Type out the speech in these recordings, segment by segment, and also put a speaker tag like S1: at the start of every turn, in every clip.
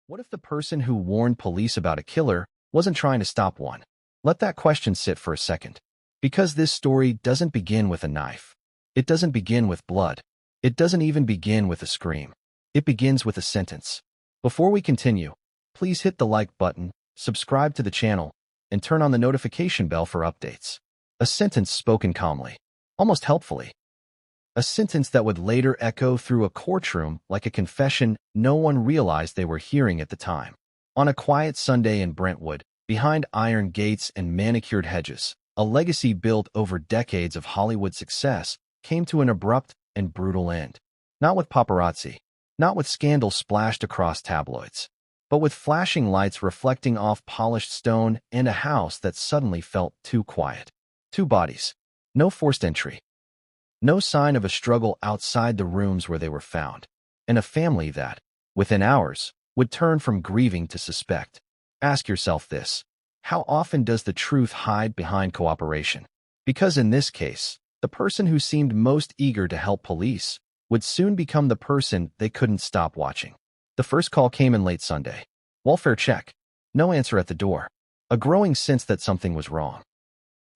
S1: What if the person who warned police about a killer wasn't trying to stop one? Let that question sit for a second. Because this story doesn't begin with a knife. It doesn't begin with blood. It doesn't even begin with a scream. It begins with a sentence. Before we continue, please hit the like button, subscribe to the channel, and turn on the notification bell for updates. A sentence spoken calmly, almost helpfully. A sentence that would later echo through a courtroom like a confession no one realized they were hearing at the time. On a quiet Sunday in Brentwood, behind iron gates and manicured hedges, a legacy built over decades of Hollywood success came to an abrupt and brutal end. Not with paparazzi, not with scandal splashed across tabloids, but with flashing lights reflecting off polished stone and a house that suddenly felt too quiet. Two bodies, no forced entry. No sign of a struggle outside the rooms where they were found, and a family that, within hours, would turn from grieving to suspect. Ask yourself this: how often does the truth hide behind cooperation? Because in this case, the person who seemed most eager to help police would soon become the person they couldn't stop watching. The first call came in late Sunday. Welfare check. No answer at the door. A growing sense that something was wrong.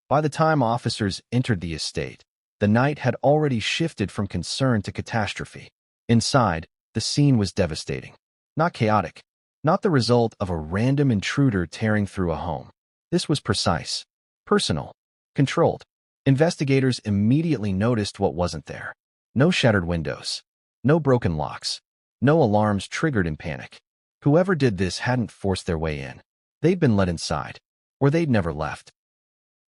S1: By the time officers entered the estate, the night had already shifted from concern to catastrophe. Inside, the scene was devastating. Not chaotic. Not the result of a random intruder tearing through a home. This was precise, personal, controlled. Investigators immediately noticed what wasn't there. No shattered windows. No broken locks. No alarms triggered in panic. Whoever did this hadn't forced their way in. They'd been let inside, or they'd never left.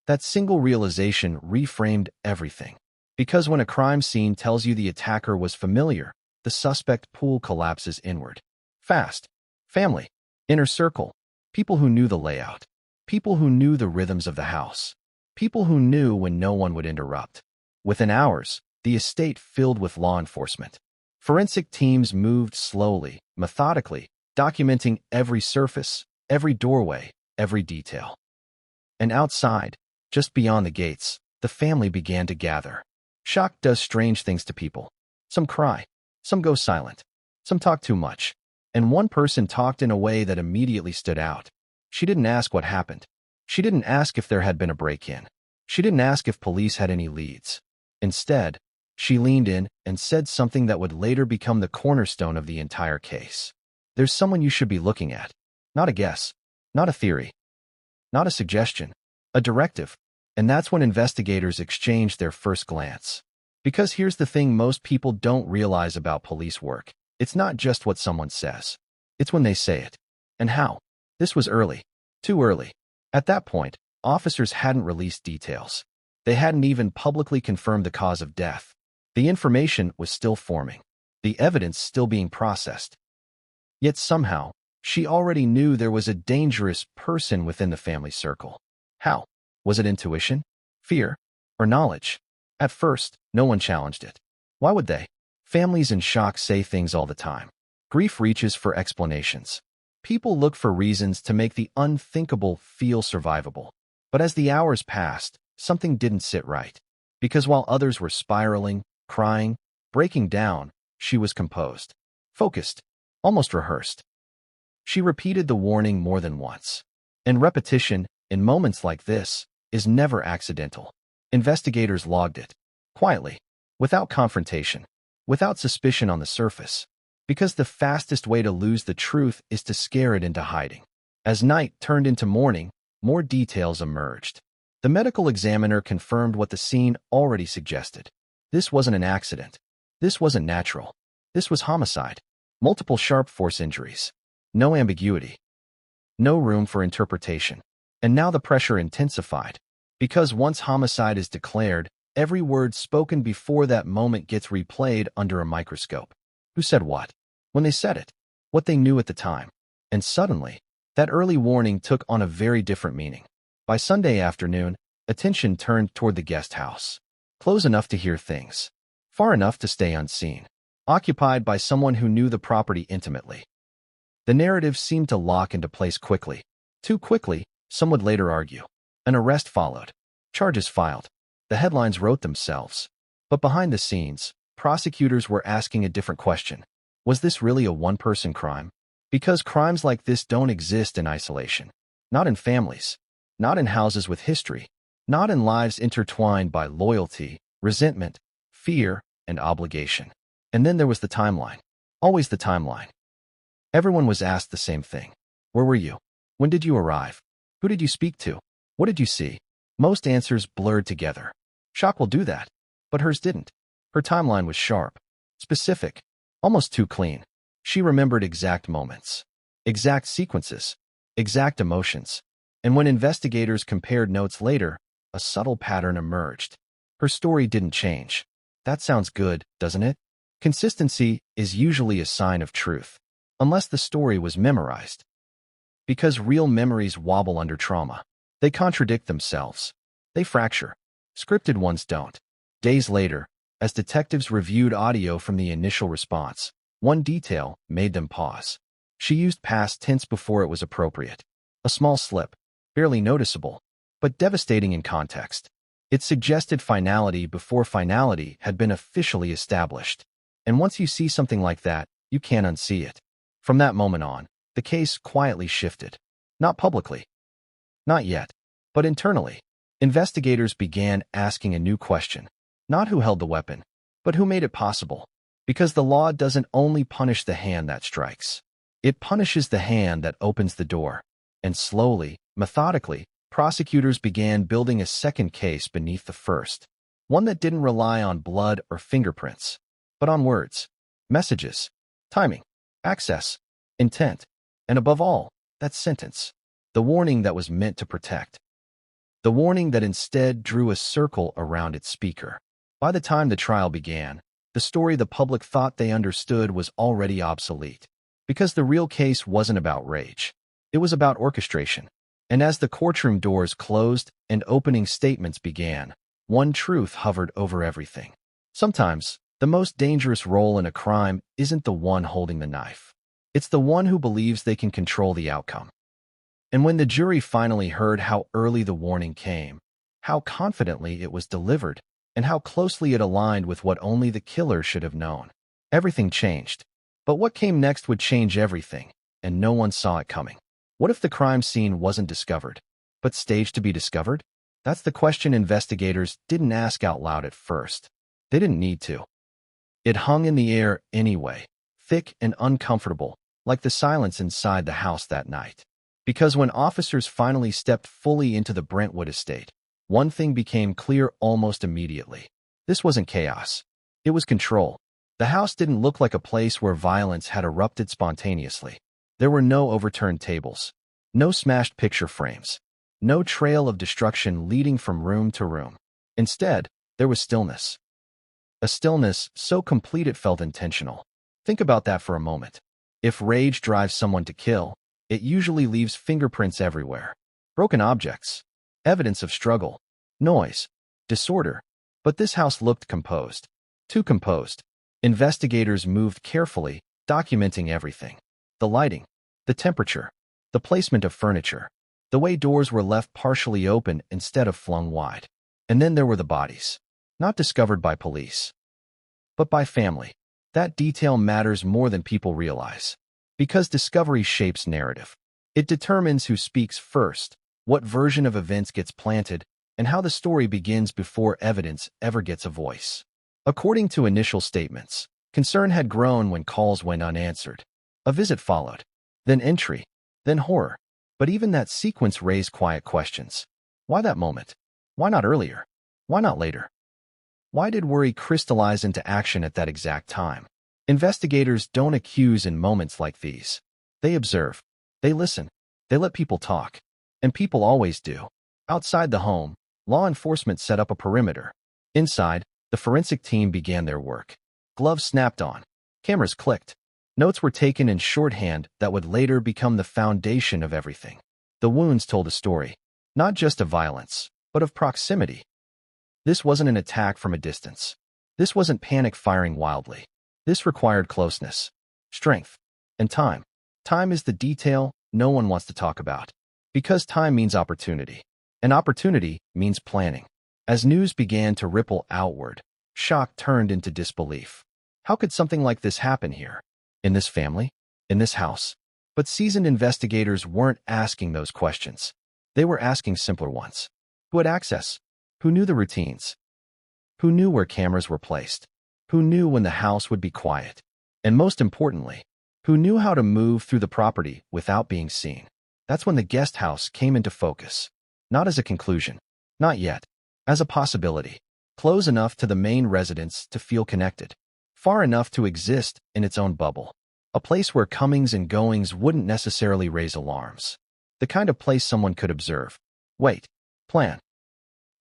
S1: That single realization reframed everything. Because when a crime scene tells you the attacker was familiar, the suspect pool collapses inward. Fast. Family. Inner circle. People who knew the layout. People who knew the rhythms of the house. People who knew when no one would interrupt. Within hours, the estate filled with law enforcement. Forensic teams moved slowly, methodically, documenting every surface, every doorway, every detail. And outside, just beyond the gates, the family began to gather. Shock does strange things to people. Some cry, some go silent, some talk too much. And one person talked in a way that immediately stood out. She didn't ask what happened. She didn't ask if there had been a break-in. She didn't ask if police had any leads. Instead, she leaned in and said something that would later become the cornerstone of the entire case. There's someone you should be looking at. Not a guess, not a theory, not a suggestion, a directive. And that's when investigators exchanged their first glance. Because here's the thing most people don't realize about police work. It's not just what someone says. It's when they say it. And how. This was early. Too early. At that point, officers hadn't released details. They hadn't even publicly confirmed the cause of death. The information was still forming. The evidence still being processed. Yet somehow, she already knew there was a dangerous person within the family circle. How? Was it intuition, fear, or knowledge? At first, no one challenged it. Why would they? Families in shock say things all the time. Grief reaches for explanations. People look for reasons to make the unthinkable feel survivable. But as the hours passed, something didn't sit right. Because while others were spiraling, crying, breaking down, she was composed, focused, almost rehearsed. She repeated the warning more than once. And repetition, in moments like this, is never accidental. Investigators logged it, quietly, without confrontation, without suspicion on the surface, because the fastest way to lose the truth is to scare it into hiding. As night turned into morning, more details emerged. The medical examiner confirmed what the scene already suggested. This wasn't an accident. This wasn't natural. This was homicide. Multiple sharp force injuries. No ambiguity. No room for interpretation. And now the pressure intensified. Because once homicide is declared, every word spoken before that moment gets replayed under a microscope. Who said what? When they said it. What they knew at the time. And suddenly, that early warning took on a very different meaning. By Sunday afternoon, attention turned toward the guest house. Close enough to hear things. Far enough to stay unseen. Occupied by someone who knew the property intimately. The narrative seemed to lock into place quickly. Too quickly, some would later argue. An arrest followed. Charges filed. The headlines wrote themselves. But behind the scenes, prosecutors were asking a different question. Was this really a one-person crime? Because crimes like this don't exist in isolation. Not in families. Not in houses with history. Not in lives intertwined by loyalty, resentment, fear, and obligation. And then there was the timeline. Always the timeline. Everyone was asked the same thing. Where were you? When did you arrive? Who did you speak to? What did you see? Most answers blurred together. Shock will do that. But hers didn't. Her timeline was sharp, specific, almost too clean. She remembered exact moments, exact sequences, exact emotions. And when investigators compared notes later, a subtle pattern emerged. Her story didn't change. That sounds good, doesn't it? Consistency is usually a sign of truth, unless the story was memorized. Because real memories wobble under trauma. They contradict themselves. They fracture. Scripted ones don't. Days later, as detectives reviewed audio from the initial response, one detail made them pause. She used past tense before it was appropriate. A small slip, barely noticeable, but devastating in context. It suggested finality before finality had been officially established. And once you see something like that, you can't unsee it. From that moment on, the case quietly shifted. Not publicly. Not yet. But internally. Investigators began asking a new question. Not who held the weapon, but who made it possible. Because the law doesn't only punish the hand that strikes. It punishes the hand that opens the door. And slowly, methodically, prosecutors began building a second case beneath the first. One that didn't rely on blood or fingerprints, but on words, messages, timing, access, intent, and above all, that sentence. The warning that was meant to protect. The warning that instead drew a circle around its speaker. By the time the trial began, the story the public thought they understood was already obsolete. Because the real case wasn't about rage. It was about orchestration. And as the courtroom doors closed and opening statements began, one truth hovered over everything. Sometimes, the most dangerous role in a crime isn't the one holding the knife. It's the one who believes they can control the outcome. And when the jury finally heard how early the warning came, how confidently it was delivered, and how closely it aligned with what only the killer should have known, everything changed. But what came next would change everything, and no one saw it coming. What if the crime scene wasn't discovered, but staged to be discovered? That's the question investigators didn't ask out loud at first. They didn't need to. It hung in the air anyway, thick and uncomfortable, like the silence inside the house that night. Because when officers finally stepped fully into the Brentwood estate, one thing became clear almost immediately. This wasn't chaos. It was control. The house didn't look like a place where violence had erupted spontaneously. There were no overturned tables, no smashed picture frames, no trail of destruction leading from room to room. Instead, there was stillness. A stillness so complete it felt intentional. Think about that for a moment. If rage drives someone to kill, it usually leaves fingerprints everywhere. Broken objects, evidence of struggle, noise, disorder. But this house looked composed. Too composed. Investigators moved carefully, documenting everything. The lighting, the temperature, the placement of furniture, the way doors were left partially open instead of flung wide. And then there were the bodies. Not discovered by police, but by family. That detail matters more than people realize. Because discovery shapes narrative. It determines who speaks first, what version of events gets planted, and how the story begins before evidence ever gets a voice. According to initial statements, concern had grown when calls went unanswered. A visit followed, then entry, then horror. But even that sequence raised quiet questions. Why that moment? Why not earlier? Why not later? Why did worry crystallize into action at that exact time? Investigators don't accuse in moments like these. They observe. They listen. They let people talk. And people always do. Outside the home, law enforcement set up a perimeter. Inside, the forensic team began their work. Gloves snapped on. Cameras clicked. Notes were taken in shorthand that would later become the foundation of everything. The wounds told a story. Not just of violence, but of proximity. This wasn't an attack from a distance. This wasn't panic firing wildly. This required closeness, strength, and time. Time is the detail no one wants to talk about. Because time means opportunity. And opportunity means planning. As news began to ripple outward, shock turned into disbelief. How could something like this happen here? In this family? In this house? But seasoned investigators weren't asking those questions. They were asking simpler ones. Who had access? Who knew the routines? Who knew where cameras were placed? Who knew when the house would be quiet? And most importantly, who knew how to move through the property without being seen? That's when the guest house came into focus. Not as a conclusion. Not yet. As a possibility. Close enough to the main residence to feel connected. Far enough to exist in its own bubble. A place where comings and goings wouldn't necessarily raise alarms. The kind of place someone could observe. Wait. Plan.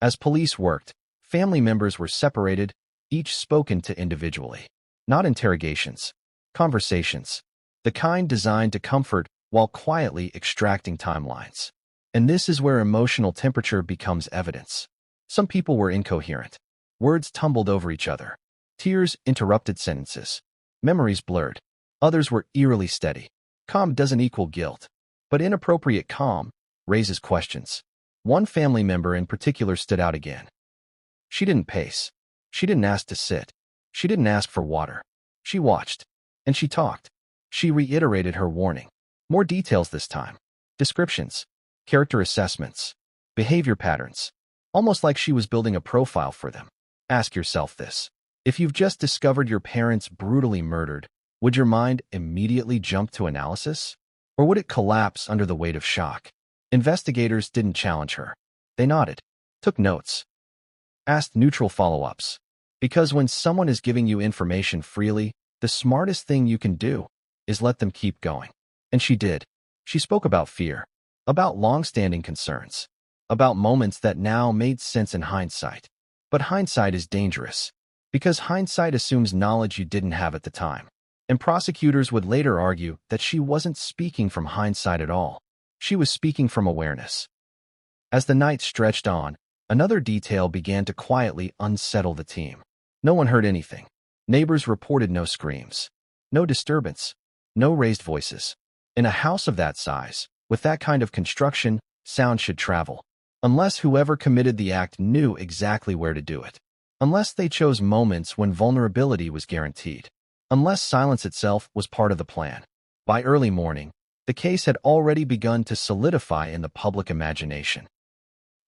S1: As police worked, family members were separated, each spoken to individually. Not interrogations. Conversations. The kind designed to comfort while quietly extracting timelines. And this is where emotional temperature becomes evidence. Some people were incoherent. Words tumbled over each other. Tears interrupted sentences. Memories blurred. Others were eerily steady. Calm doesn't equal guilt. But inappropriate calm raises questions. One family member in particular stood out again. She didn't pace. She didn't ask to sit. She didn't ask for water. She watched. And she talked. She reiterated her warning. More details this time. Descriptions. Character assessments. Behavior patterns. Almost like she was building a profile for them. Ask yourself this. If you've just discovered your parents brutally murdered, would your mind immediately jump to analysis? Or would it collapse under the weight of shock? Investigators didn't challenge her. They nodded. Took notes. Asked neutral follow-ups. Because when someone is giving you information freely, the smartest thing you can do is let them keep going. And she did. She spoke about fear. About long-standing concerns. About moments that now made sense in hindsight. But hindsight is dangerous. Because hindsight assumes knowledge you didn't have at the time. And prosecutors would later argue that she wasn't speaking from hindsight at all. She was speaking from awareness. As the night stretched on, another detail began to quietly unsettle the team. No one heard anything. Neighbors reported no screams. No disturbance. No raised voices. In a house of that size, with that kind of construction, sound should travel. Unless whoever committed the act knew exactly where to do it. Unless they chose moments when vulnerability was guaranteed. Unless silence itself was part of the plan. By early morning, the case had already begun to solidify in the public imagination.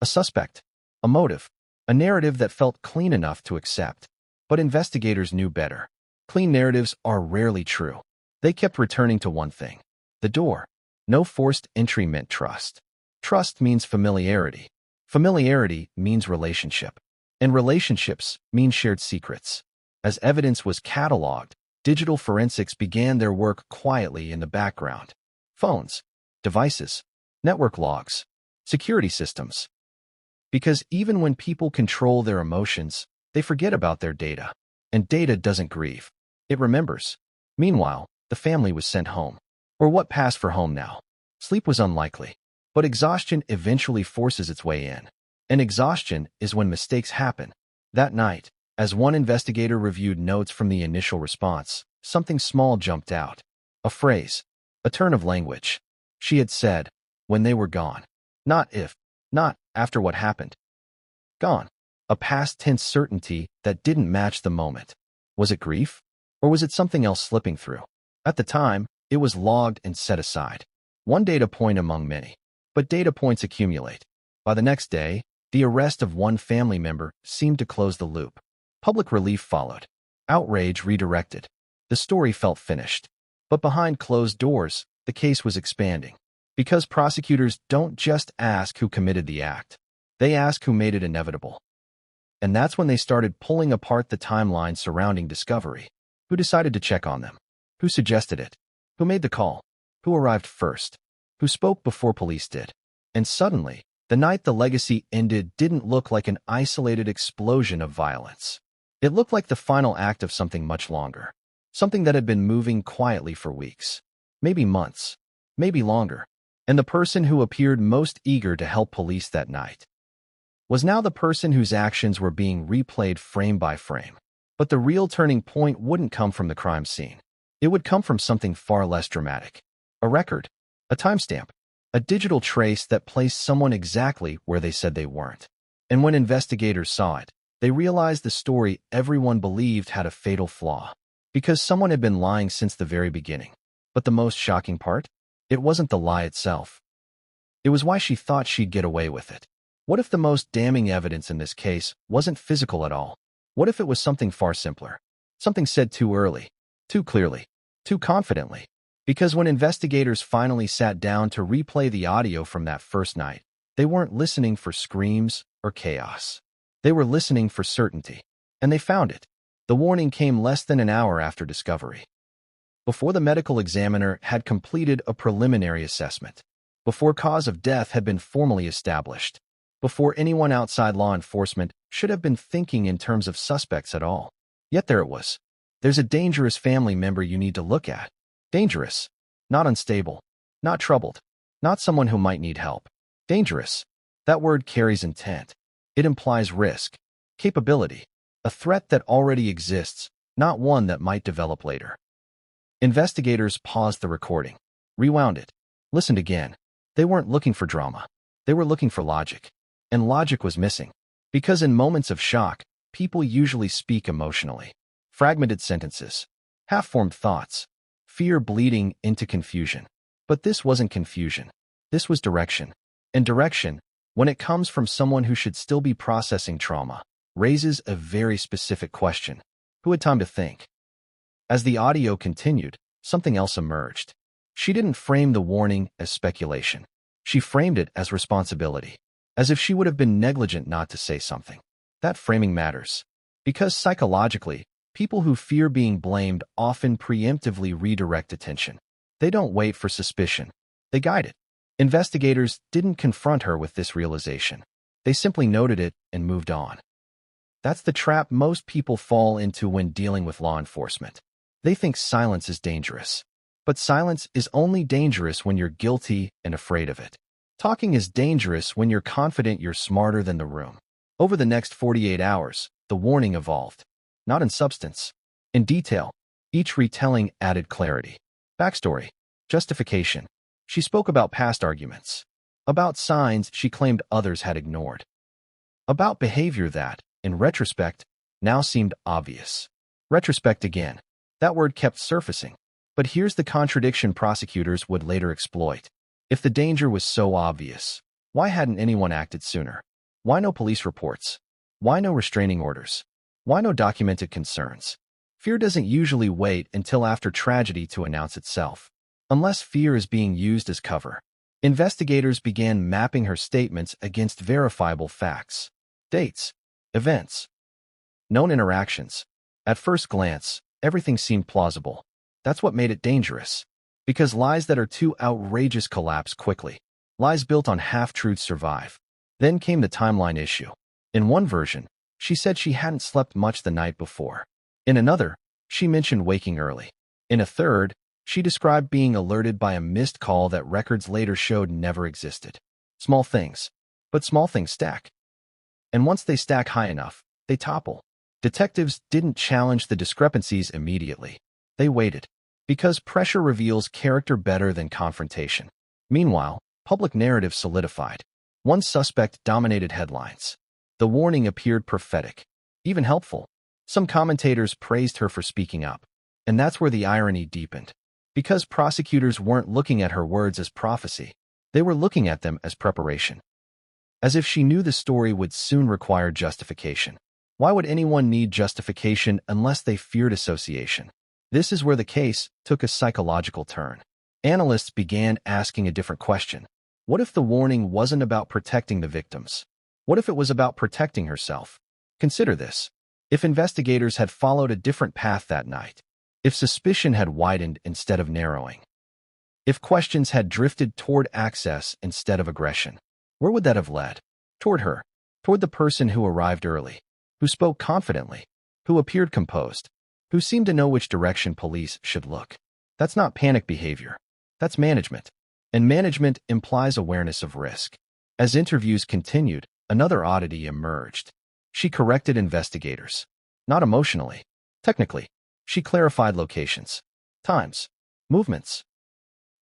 S1: A suspect, a motive, a narrative that felt clean enough to accept. But investigators knew better. Clean narratives are rarely true. They kept returning to one thing. The door. No forced entry meant trust. Trust means familiarity. Familiarity means relationship. And relationships mean shared secrets. As evidence was cataloged, digital forensics began their work quietly in the background. Phones, devices, network logs, security systems. Because even when people control their emotions, they forget about their data. And data doesn't grieve. It remembers. Meanwhile, the family was sent home. Or what passed for home now. Sleep was unlikely. But exhaustion eventually forces its way in. And exhaustion is when mistakes happen. That night, as one investigator reviewed notes from the initial response, something small jumped out. A phrase. A turn of language. She had said, when they were gone. Not if. Not after what happened. Gone. A past tense certainty that didn't match the moment. Was it grief? Or was it something else slipping through? At the time, it was logged and set aside. One data point among many. But data points accumulate. By the next day, the arrest of one family member seemed to close the loop. Public relief followed. Outrage redirected. The story felt finished. But behind closed doors, the case was expanding. Because prosecutors don't just ask who committed the act. They ask who made it inevitable. And that's when they started pulling apart the timeline surrounding discovery. Who decided to check on them? Who suggested it? Who made the call? Who arrived first? Who spoke before police did? And suddenly, the night the legacy ended didn't look like an isolated explosion of violence. It looked like the final act of something much longer. Something that had been moving quietly for weeks. Maybe months. Maybe longer. And the person who appeared most eager to help police that night was now the person whose actions were being replayed frame by frame. But the real turning point wouldn't come from the crime scene. It would come from something far less dramatic. A record. A timestamp. A digital trace that placed someone exactly where they said they weren't. And when investigators saw it, they realized the story everyone believed had a fatal flaw. Because someone had been lying since the very beginning. But the most shocking part? It wasn't the lie itself. It was why she thought she'd get away with it. What if the most damning evidence in this case wasn't physical at all? What if it was something far simpler? Something said too early, too clearly, too confidently. Because when investigators finally sat down to replay the audio from that first night, they weren't listening for screams or chaos. They were listening for certainty. And they found it. The warning came less than an hour after discovery. Before the medical examiner had completed a preliminary assessment. Before cause of death had been formally established. Before anyone outside law enforcement should have been thinking in terms of suspects at all. Yet there it was. There's a dangerous family member you need to look at. Dangerous. Not unstable. Not troubled. Not someone who might need help. Dangerous. That word carries intent. It implies risk. Capability. A threat that already exists, not one that might develop later. Investigators paused the recording. Rewound it. Listened again. They weren't looking for drama. They were looking for logic. And logic was missing. Because in moments of shock, people usually speak emotionally. Fragmented sentences. Half-formed thoughts. Fear bleeding into confusion. But this wasn't confusion. This was direction. And direction, when it comes from someone who should still be processing trauma, raises a very specific question. Who had time to think? As the audio continued, something else emerged. She didn't frame the warning as speculation. She framed it as responsibility. As if she would have been negligent not to say something. That framing matters. Because psychologically, people who fear being blamed often preemptively redirect attention. They don't wait for suspicion. They guide it. Investigators didn't confront her with this realization. They simply noted it and moved on. That's the trap most people fall into when dealing with law enforcement. They think silence is dangerous. But silence is only dangerous when you're guilty and afraid of it. Talking is dangerous when you're confident you're smarter than the room. Over the next 48 hours, the warning evolved. Not in substance. In detail. Each retelling added clarity. Backstory. Justification. She spoke about past arguments. About signs she claimed others had ignored. About behavior that, in retrospect, now seemed obvious. Retrospect again. That word kept surfacing. But here's the contradiction prosecutors would later exploit. If the danger was so obvious, why hadn't anyone acted sooner? Why no police reports? Why no restraining orders? Why no documented concerns? Fear doesn't usually wait until after tragedy to announce itself. Unless fear is being used as cover. Investigators began mapping her statements against verifiable facts. Dates. Events. Known interactions. At first glance, everything seemed plausible. That's what made it dangerous. Because lies that are too outrageous collapse quickly. Lies built on half-truths survive. Then came the timeline issue. In one version, she said she hadn't slept much the night before. In another, she mentioned waking early. In a third, she described being alerted by a missed call that records later showed never existed. Small things. But small things stack. And once they stack high enough, they topple. Detectives didn't challenge the discrepancies immediately. They waited. Because pressure reveals character better than confrontation. Meanwhile, public narrative solidified. One suspect dominated headlines. The warning appeared prophetic, even helpful. Some commentators praised her for speaking up. And that's where the irony deepened. Because prosecutors weren't looking at her words as prophecy. They were looking at them as preparation. As if she knew the story would soon require justification. Why would anyone need justification unless they feared association? This is where the case took a psychological turn. Analysts began asking a different question. What if the warning wasn't about protecting the victims? What if it was about protecting herself? Consider this. If investigators had followed a different path that night, if suspicion had widened instead of narrowing, if questions had drifted toward access instead of aggression, where would that have led? Toward her, toward the person who arrived early, who spoke confidently, who appeared composed, who seemed to know which direction police should look. That's not panic behavior. That's management. And management implies awareness of risk. As interviews continued, another oddity emerged. She corrected investigators. Not emotionally. Technically. She clarified locations, times, movements.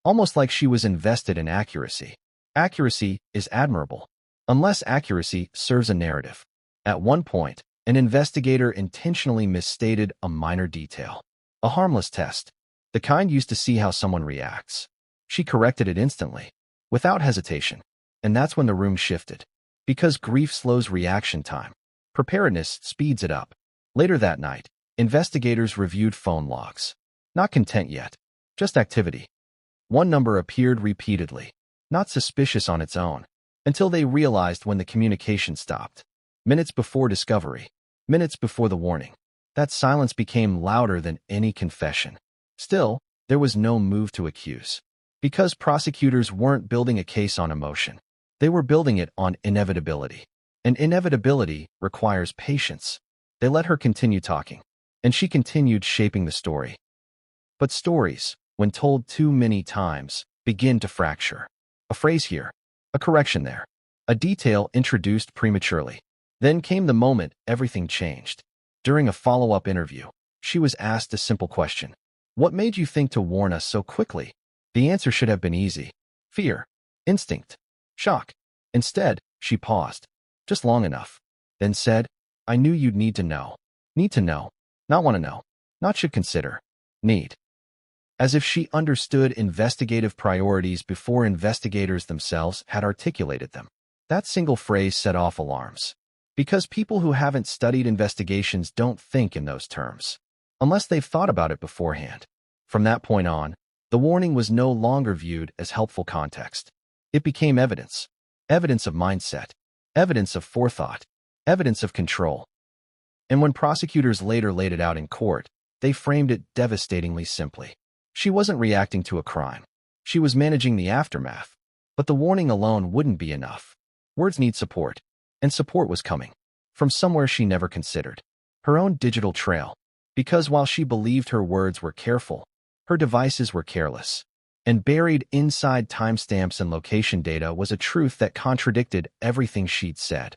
S1: Almost like she was invested in accuracy. Accuracy is admirable. Unless accuracy serves a narrative. At one point, an investigator intentionally misstated a minor detail. A harmless test. The kind used to see how someone reacts. She corrected it instantly, without hesitation. And that's when the room shifted. Because grief slows reaction time, preparedness speeds it up. Later that night, investigators reviewed phone logs. Not content yet, just activity. One number appeared repeatedly, not suspicious on its own, until they realized when the communication stopped. Minutes before discovery, minutes before the warning. That silence became louder than any confession. Still, there was no move to accuse. Because prosecutors weren't building a case on emotion. They were building it on inevitability. And inevitability requires patience. They let her continue talking, and she continued shaping the story. But stories, when told too many times, begin to fracture. A phrase here, a correction there, a detail introduced prematurely. Then came the moment everything changed. During a follow-up interview, she was asked a simple question. What made you think to warn us so quickly? The answer should have been easy. Fear. Instinct. Shock. Instead, she paused, just long enough, then said, I knew you'd need to know. Need to know. Not want to know. Not should consider. Need. As if she understood investigative priorities before investigators themselves had articulated them. That single phrase set off alarms. Because people who haven't studied investigations don't think in those terms, unless they've thought about it beforehand. From that point on, the warning was no longer viewed as helpful context. It became evidence. Evidence of mindset. Evidence of forethought. Evidence of control. And when prosecutors later laid it out in court, they framed it devastatingly simply. She wasn't reacting to a crime. She was managing the aftermath. But the warning alone wouldn't be enough. Words need support. And support was coming. From somewhere she never considered. Her own digital trail. Because while she believed her words were careful, her devices were careless. And buried inside timestamps and location data was a truth that contradicted everything she'd said.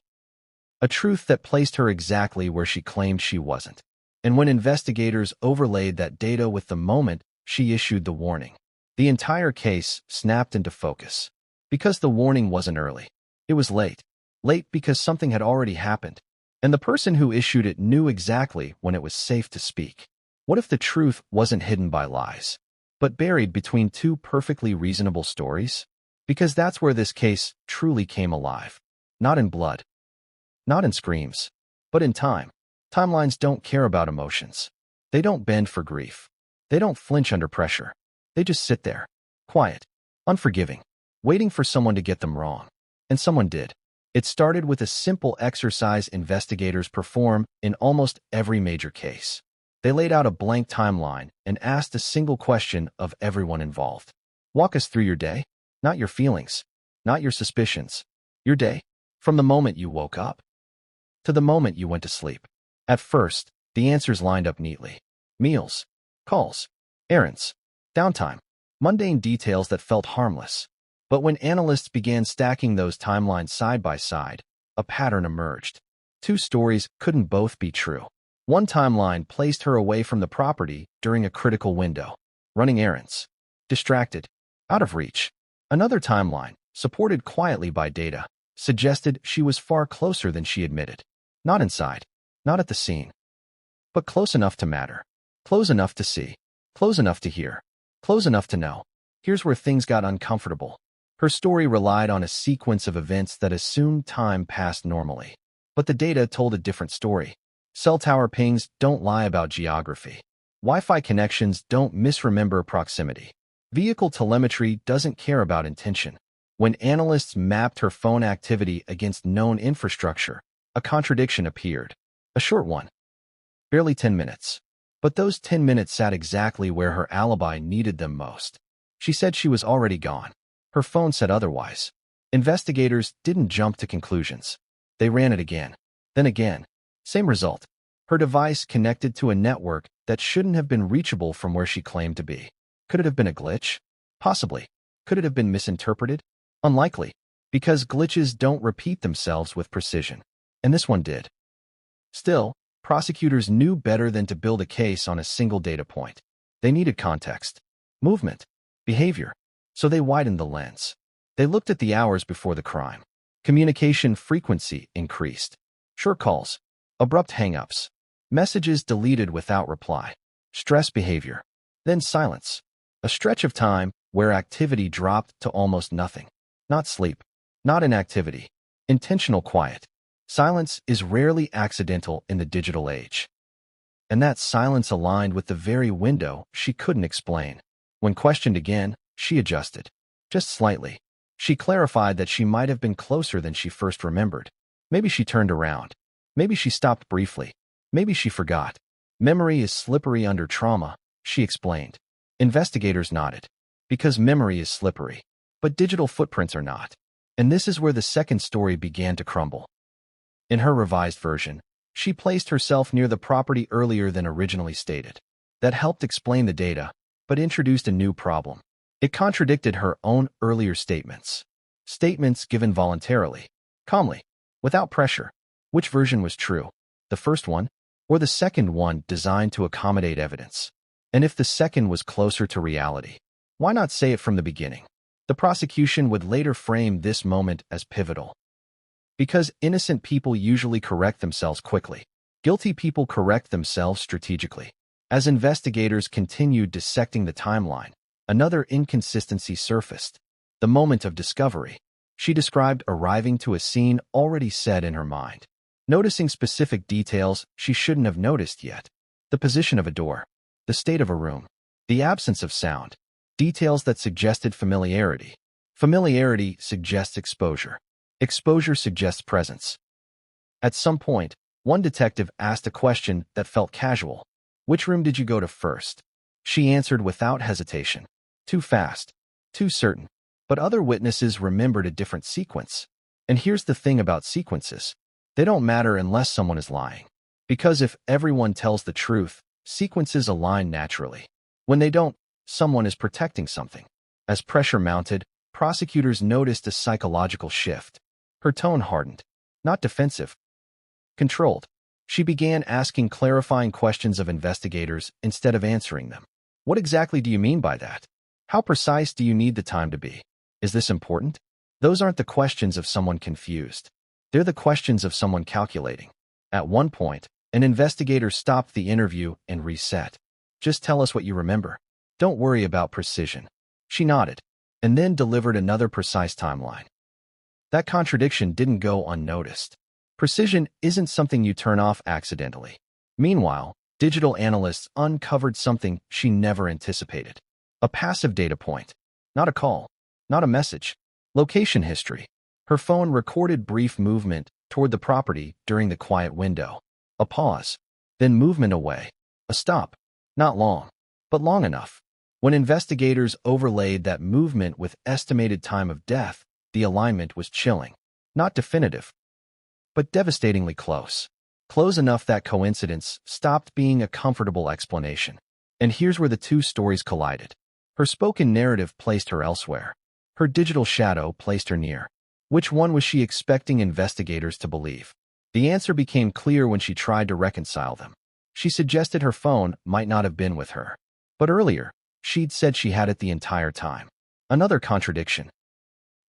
S1: A truth that placed her exactly where she claimed she wasn't. And when investigators overlaid that data with the moment she issued the warning, the entire case snapped into focus. Because the warning wasn't early. It was late. Late because something had already happened. And the person who issued it knew exactly when it was safe to speak. What if the truth wasn't hidden by lies, but buried between two perfectly reasonable stories? Because that's where this case truly came alive. Not in blood. Not in screams. But in time. Timelines don't care about emotions. They don't bend for grief. They don't flinch under pressure. They just sit there. Quiet. Unforgiving. Waiting for someone to get them wrong. And someone did. It started with a simple exercise investigators perform in almost every major case. They laid out a blank timeline and asked a single question of everyone involved. Walk us through your day, not your feelings, not your suspicions. Your day, from the moment you woke up to the moment you went to sleep. At first, the answers lined up neatly. Meals, calls, errands, downtime, mundane details that felt harmless. But when analysts began stacking those timelines side by side, a pattern emerged. Two stories couldn't both be true. One timeline placed her away from the property during a critical window, running errands, distracted, out of reach. Another timeline, supported quietly by data, suggested she was far closer than she admitted. Not inside, not at the scene, but close enough to matter, close enough to see, close enough to hear, close enough to know. Here's where things got uncomfortable. Her story relied on a sequence of events that assumed time passed normally. But the data told a different story. Cell tower pings don't lie about geography. Wi-Fi connections don't misremember proximity. Vehicle telemetry doesn't care about intention. When analysts mapped her phone activity against known infrastructure, a contradiction appeared. A short one. Barely 10 minutes. But those 10 minutes sat exactly where her alibi needed them most. She said she was already gone. Her phone said otherwise. Investigators didn't jump to conclusions. They ran it again. Then again. Same result. Her device connected to a network that shouldn't have been reachable from where she claimed to be. Could it have been a glitch? Possibly. Could it have been misinterpreted? Unlikely. Because glitches don't repeat themselves with precision. And this one did. Still, prosecutors knew better than to build a case on a single data point. They needed context, movement, behavior. So they widened the lens. They looked at the hours before the crime. Communication frequency increased. Short calls, abrupt hang-ups, messages deleted without reply, stress behavior, then silence. A stretch of time where activity dropped to almost nothing. Not sleep, not inactivity, intentional quiet. Silence is rarely accidental in the digital age. And that silence aligned with the very window she couldn't explain. When questioned again, she adjusted. Just slightly. She clarified that she might have been closer than she first remembered. Maybe she turned around. Maybe she stopped briefly. Maybe she forgot. Memory is slippery under trauma, she explained. Investigators nodded. Because memory is slippery. But digital footprints are not. And this is where the second story began to crumble. In her revised version, she placed herself near the property earlier than originally stated. That helped explain the data, but introduced a new problem. It contradicted her own earlier statements. Statements given voluntarily, calmly, without pressure. Which version was true? The first one, or the second one designed to accommodate evidence? And if the second was closer to reality, why not say it from the beginning? The prosecution would later frame this moment as pivotal. Because innocent people usually correct themselves quickly. Guilty people correct themselves strategically. As investigators continued dissecting the timeline, another inconsistency surfaced. The moment of discovery. She described arriving to a scene already set in her mind. Noticing specific details she shouldn't have noticed yet. The position of a door. The state of a room. The absence of sound. Details that suggested familiarity. Familiarity suggests exposure. Exposure suggests presence. At some point, one detective asked a question that felt casual. Which room did you go to first? She answered without hesitation. Too fast. Too certain. But other witnesses remembered a different sequence. And here's the thing about sequences. They don't matter unless someone is lying. Because if everyone tells the truth, sequences align naturally. When they don't, someone is protecting something. As pressure mounted, prosecutors noticed a psychological shift. Her tone hardened. Not defensive. Controlled. She began asking clarifying questions of investigators instead of answering them. What exactly do you mean by that? How precise do you need the time to be? Is this important? Those aren't the questions of someone confused. They're the questions of someone calculating. At one point, an investigator stopped the interview and reset. Just tell us what you remember. Don't worry about precision. She nodded, and then delivered another precise timeline. That contradiction didn't go unnoticed. Precision isn't something you turn off accidentally. Meanwhile, digital analysts uncovered something she never anticipated. A passive data point. Not a call. Not a message. Location history. Her phone recorded brief movement toward the property during the quiet window. A pause. Then movement away. A stop. Not long, but long enough. When investigators overlaid that movement with estimated time of death, the alignment was chilling. Not definitive, but devastatingly close. Close enough that coincidence stopped being a comfortable explanation. And here's where the two stories collided. Her spoken narrative placed her elsewhere. Her digital shadow placed her near. Which one was she expecting investigators to believe? The answer became clear when she tried to reconcile them. She suggested her phone might not have been with her. But earlier, she'd said she had it the entire time. Another contradiction.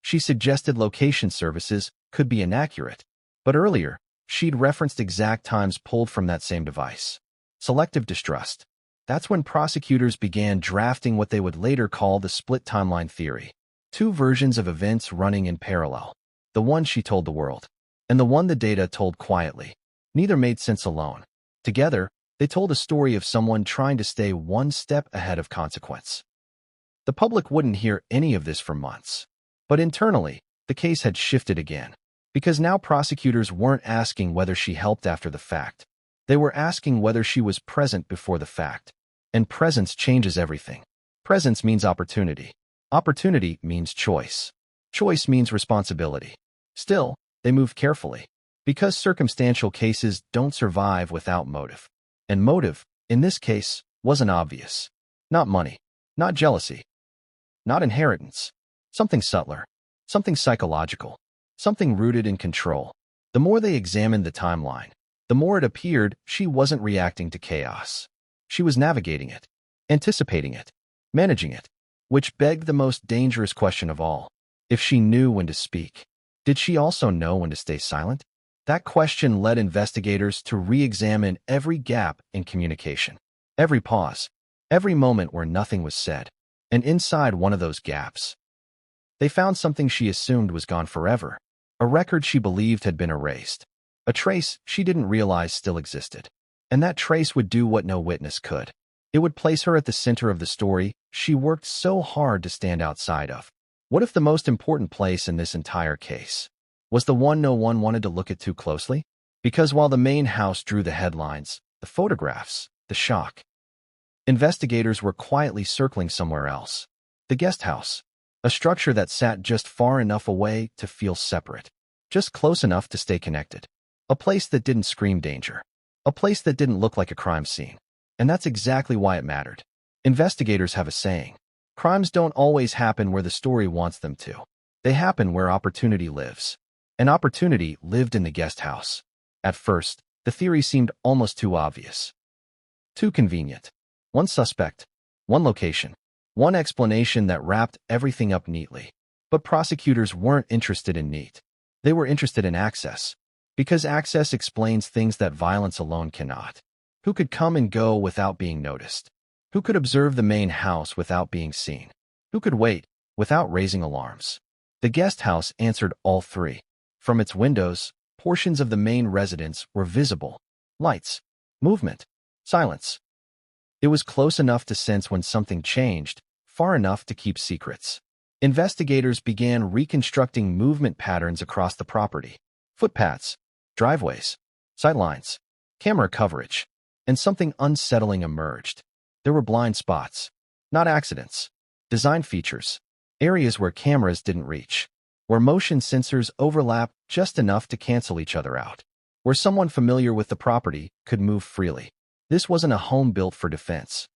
S1: She suggested location services could be inaccurate. But earlier, she'd referenced exact times pulled from that same device. Selective distrust. That's when prosecutors began drafting what they would later call the split timeline theory. Two versions of events running in parallel. The one she told the world, and the one the data told quietly. Neither made sense alone. Together, they told a story of someone trying to stay one step ahead of consequence. The public wouldn't hear any of this for months. But internally, the case had shifted again. Because now prosecutors weren't asking whether she helped after the fact. They were asking whether she was present before the fact. And presence changes everything. Presence means opportunity. Opportunity means choice. Choice means responsibility. Still, they moved carefully. Because circumstantial cases don't survive without motive. And motive, in this case, wasn't obvious. Not money. Not jealousy. Not inheritance. Something subtler. Something psychological. Something rooted in control. The more they examined the timeline, the more it appeared she wasn't reacting to chaos. She was navigating it, anticipating it, managing it, which begged the most dangerous question of all. If she knew when to speak, did she also know when to stay silent? That question led investigators to re-examine every gap in communication, every pause, every moment where nothing was said. and inside one of those gaps, they found something she assumed was gone forever, a record she believed had been erased, a trace she didn't realize still existed. And that trace would do what no witness could. It would place her at the center of the story she worked so hard to stand outside of. What if the most important place in this entire case was the one no one wanted to look at too closely? Because while the main house drew the headlines, the photographs, the shock, investigators were quietly circling somewhere else. The guest house, a structure that sat just far enough away to feel separate, just close enough to stay connected. A place that didn't scream danger. A place that didn't look like a crime scene. And that's exactly why it mattered. Investigators have a saying. Crimes don't always happen where the story wants them to. They happen where opportunity lives. And opportunity lived in the guest house. At first, the theory seemed almost too obvious. Too convenient. One suspect, one location, one explanation that wrapped everything up neatly. But prosecutors weren't interested in neat. They were interested in access. Because access explains things that violence alone cannot. Who could come and go without being noticed? Who could observe the main house without being seen? Who could wait without raising alarms? The guest house answered all three. From its windows, portions of the main residence were visible. Lights, movement, silence. It was close enough to sense when something changed, far enough to keep secrets. Investigators began reconstructing movement patterns across the property. Footpaths, driveways, sightlines, camera coverage, and something unsettling emerged. There were blind spots, not accidents, design features, areas where cameras didn't reach, where motion sensors overlapped just enough to cancel each other out, where someone familiar with the property could move freely. This wasn't a home built for defense.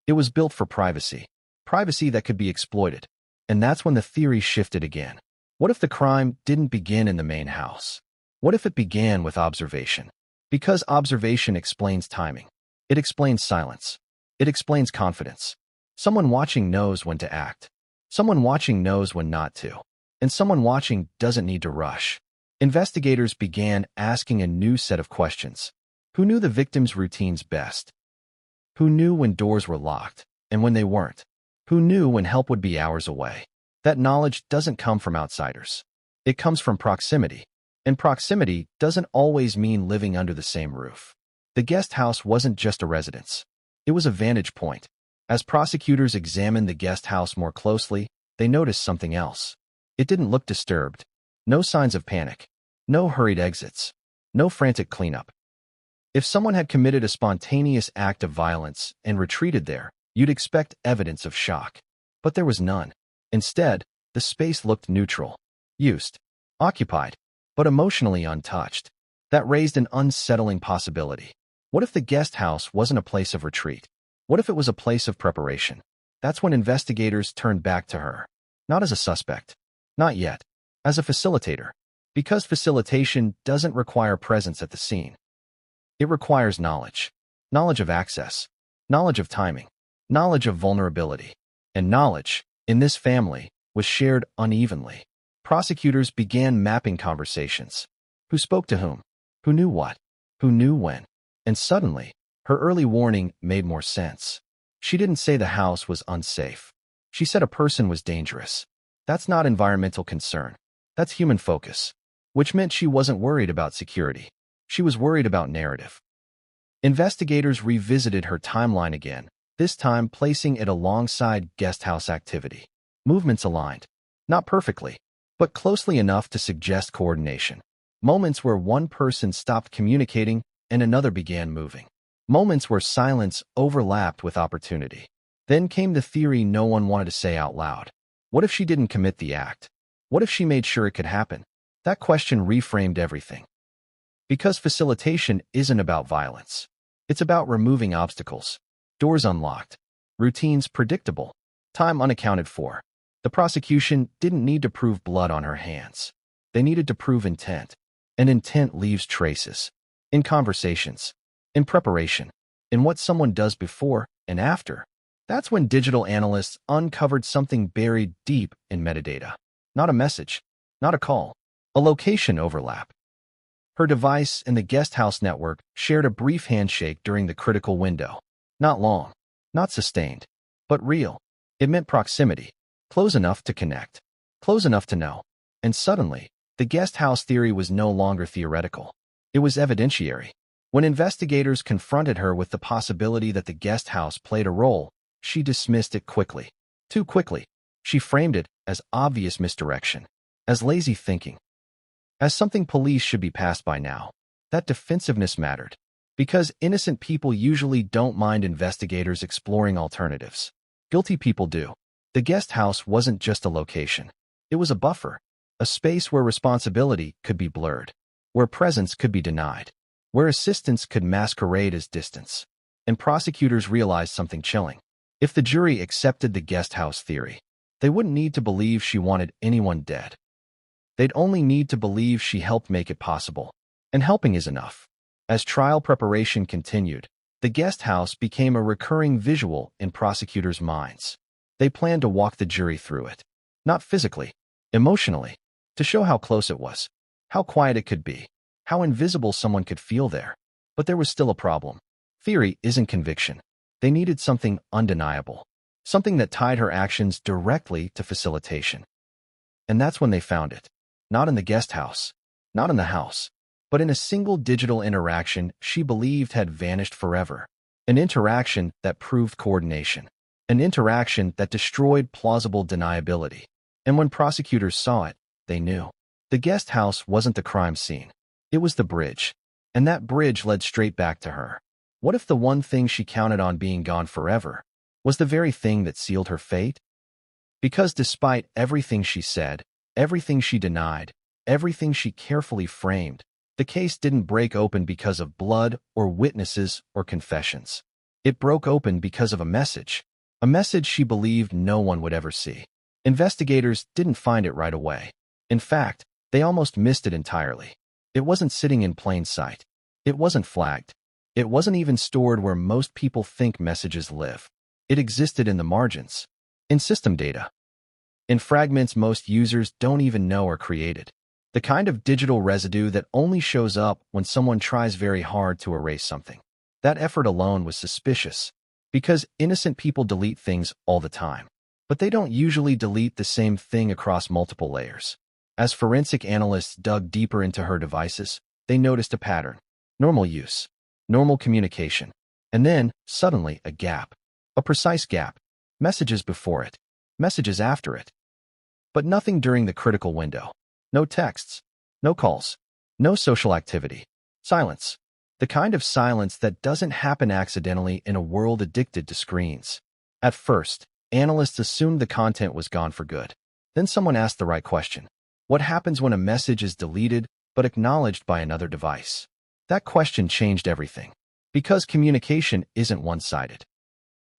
S1: It was built for privacy, privacy that could be exploited. And that's when the theory shifted again. What if the crime didn't begin in the main house? What if it began with observation? Because observation explains timing. It explains silence. It explains confidence. Someone watching knows when to act. Someone watching knows when not to. And someone watching doesn't need to rush. Investigators began asking a new set of questions. Who knew the victim's routines best? Who knew when doors were locked and when they weren't? Who knew when help would be hours away? That knowledge doesn't come from outsiders. It comes from proximity. And proximity doesn't always mean living under the same roof. The guest house wasn't just a residence. It was a vantage point. As prosecutors examined the guest house more closely, they noticed something else. It didn't look disturbed. No signs of panic. No hurried exits. No frantic cleanup. If someone had committed a spontaneous act of violence and retreated there, you'd expect evidence of shock. But there was none. Instead, the space looked neutral, used, occupied, but emotionally untouched. That raised an unsettling possibility. What if the guest house wasn't a place of retreat? What if it was a place of preparation? That's when investigators turned back to her. Not as a suspect. Not yet. As a facilitator. Because facilitation doesn't require presence at the scene. It requires knowledge. Knowledge of access. Knowledge of timing. Knowledge of vulnerability. And knowledge, in this family, was shared unevenly. Prosecutors began mapping conversations. Who spoke to whom? Who knew what? Who knew when? And suddenly, her early warning made more sense. She didn't say the house was unsafe. She said a person was dangerous. That's not environmental concern. That's human focus. Which meant she wasn't worried about security. She was worried about narrative. Investigators revisited her timeline again, this time placing it alongside guest house activity. Movements aligned. Not perfectly, but closely enough to suggest coordination. Moments where one person stopped communicating and another began moving. Moments where silence overlapped with opportunity. Then came the theory no one wanted to say out loud. What if she didn't commit the act? What if she made sure it could happen? That question reframed everything. Because facilitation isn't about violence. It's about removing obstacles. Doors unlocked. Routines predictable. Time unaccounted for. The prosecution didn't need to prove blood on her hands. They needed to prove intent. And intent leaves traces. In conversations. In preparation. In what someone does before and after. That's when digital analysts uncovered something buried deep in metadata. Not a message. Not a call. A location overlap. Her device and the guest house network shared a brief handshake during the critical window. Not long. Not sustained. But real. It meant proximity, close enough to connect, close enough to know. And suddenly, the guest house theory was no longer theoretical. It was evidentiary. When investigators confronted her with the possibility that the guest house played a role, she dismissed it quickly. Too quickly. She framed it as obvious misdirection, as lazy thinking, as something police should be past by now. That defensiveness mattered, because innocent people usually don't mind investigators exploring alternatives. Guilty people do. The guest house wasn't just a location. It was a buffer, a space where responsibility could be blurred, where presence could be denied, where assistance could masquerade as distance. And prosecutors realized something chilling. If the jury accepted the guest house theory, they wouldn't need to believe she wanted anyone dead. They'd only need to believe she helped make it possible. And helping is enough. As trial preparation continued, the guest house became a recurring visual in prosecutors' minds. They planned to walk the jury through it. Not physically, emotionally, to show how close it was, how quiet it could be, how invisible someone could feel there. But there was still a problem. Theory isn't conviction. They needed something undeniable, something that tied her actions directly to facilitation. And that's when they found it. Not in the guest house, not in the house, but in a single digital interaction she believed had vanished forever. An interaction that proved coordination. An interaction that destroyed plausible deniability. And when prosecutors saw it, they knew. The guest house wasn't the crime scene. It was the bridge. And that bridge led straight back to her. What if the one thing she counted on being gone forever was the very thing that sealed her fate? Because despite everything she said, everything she denied, everything she carefully framed, the case didn't break open because of blood or witnesses or confessions. It broke open because of a message she believed no one would ever see. Investigators didn't find it right away. In fact, they almost missed it entirely. It wasn't sitting in plain sight. It wasn't flagged. It wasn't even stored where most people think messages live. It existed in the margins, in system data, in fragments most users don't even know are created. The kind of digital residue that only shows up when someone tries very hard to erase something. That effort alone was suspicious, because innocent people delete things all the time. But they don't usually delete the same thing across multiple layers. As forensic analysts dug deeper into her devices, they noticed a pattern. Normal use, normal communication, and then, suddenly, a gap. A precise gap. Messages before it, messages after it. But nothing during the critical window. No texts, no calls, no social activity. Silence. The kind of silence that doesn't happen accidentally in a world addicted to screens. At first, analysts assumed the content was gone for good. Then someone asked the right question. What happens when a message is deleted but acknowledged by another device? That question changed everything. Because communication isn't one-sided.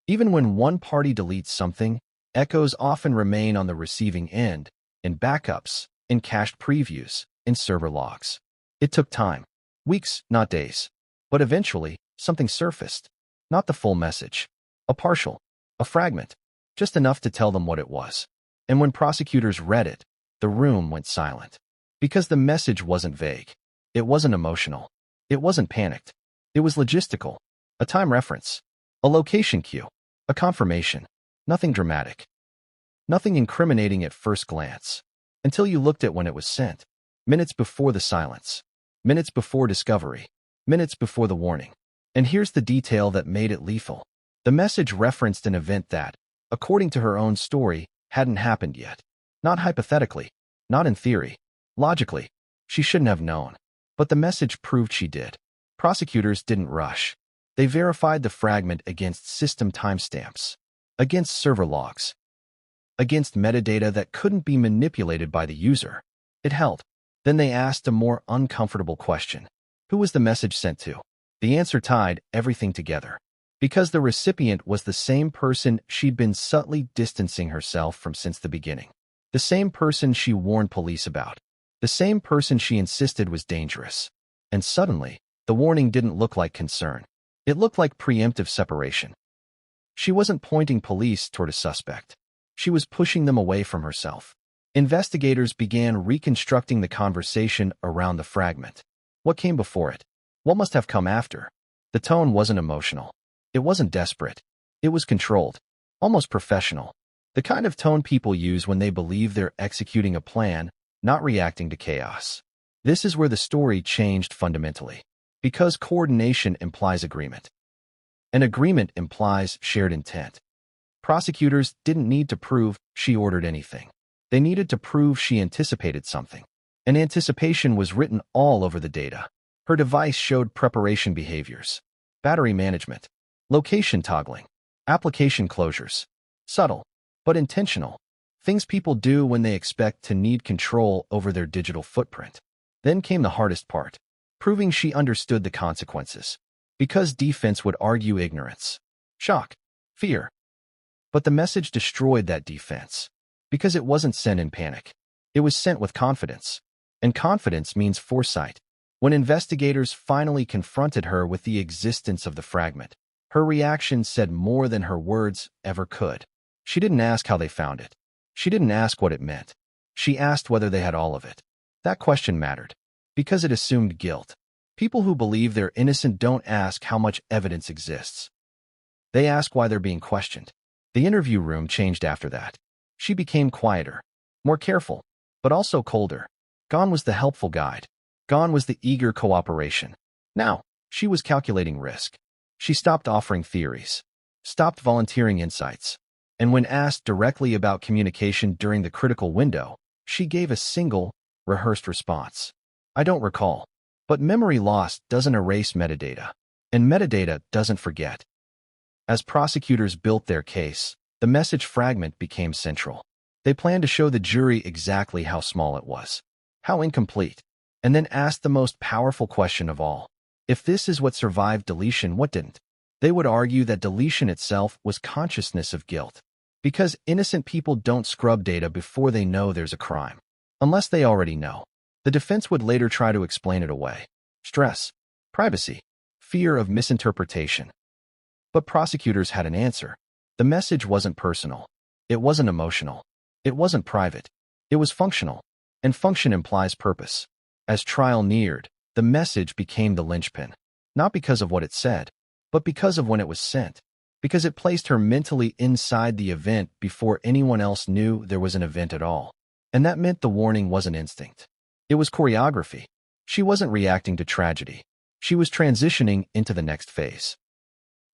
S1: Even when one party deletes something, echoes often remain on the receiving end, in backups, in cached previews, in server logs. It took time. Weeks, not days. But eventually, something surfaced. Not the full message. A partial. A fragment. Just enough to tell them what it was. And when prosecutors read it, the room went silent. Because the message wasn't vague. It wasn't emotional. It wasn't panicked. It was logistical. A time reference. A location cue. A confirmation. Nothing dramatic. Nothing incriminating at first glance. Until you looked at when it was sent. Minutes before the silence. Minutes before discovery. Minutes before the warning. And here's the detail that made it lethal. The message referenced an event that, according to her own story, hadn't happened yet. Not hypothetically. Not in theory. Logically. She shouldn't have known. But the message proved she did. Prosecutors didn't rush. They verified the fragment against system timestamps. Against server logs. Against metadata that couldn't be manipulated by the user. It held. Then they asked a more uncomfortable question. Who was the message sent to? The answer tied everything together. Because the recipient was the same person she'd been subtly distancing herself from since the beginning. The same person she warned police about. The same person she insisted was dangerous. And suddenly, the warning didn't look like concern. It looked like preemptive separation. She wasn't pointing police toward a suspect. She was pushing them away from herself. Investigators began reconstructing the conversation around the fragment. What came before it? What must have come after? The tone wasn't emotional. It wasn't desperate. It was controlled. Almost professional. The kind of tone people use when they believe they're executing a plan, not reacting to chaos. This is where the story changed fundamentally. Because coordination implies agreement. And agreement implies shared intent. Prosecutors didn't need to prove she ordered anything. They needed to prove she anticipated something. And anticipation was written all over the data. Her device showed preparation behaviors, battery management, location toggling, application closures. Subtle, but intentional. Things people do when they expect to need control over their digital footprint. Then came the hardest part, proving she understood the consequences. Because defense would argue ignorance, shock, fear. But the message destroyed that defense. Because it wasn't sent in panic. It was sent with confidence. And confidence means foresight. When investigators finally confronted her with the existence of the fragment, her reaction said more than her words ever could. She didn't ask how they found it. She didn't ask what it meant. She asked whether they had all of it. That question mattered. Because it assumed guilt. People who believe they're innocent don't ask how much evidence exists. They ask why they're being questioned. The interview room changed after that. She became quieter, more careful, but also colder. Gone was the helpful guide. Gone was the eager cooperation. Now, she was calculating risk. She stopped offering theories, stopped volunteering insights. And when asked directly about communication during the critical window, she gave a single, rehearsed response. I don't recall. But memory loss doesn't erase metadata, and metadata doesn't forget. As prosecutors built their case, the message fragment became central. They planned to show the jury exactly how small it was, how incomplete, and then asked the most powerful question of all. If this is what survived deletion, what didn't? They would argue that deletion itself was consciousness of guilt. Because innocent people don't scrub data before they know there's a crime. Unless they already know. The defense would later try to explain it away. Stress, privacy, fear of misinterpretation. But prosecutors had an answer. The message wasn't personal. It wasn't emotional. It wasn't private. It was functional. And function implies purpose. As trial neared, the message became the linchpin. Not because of what it said, but because of when it was sent. Because it placed her mentally inside the event before anyone else knew there was an event at all. And that meant the warning wasn't instinct. It was choreography. She wasn't reacting to tragedy. She was transitioning into the next phase.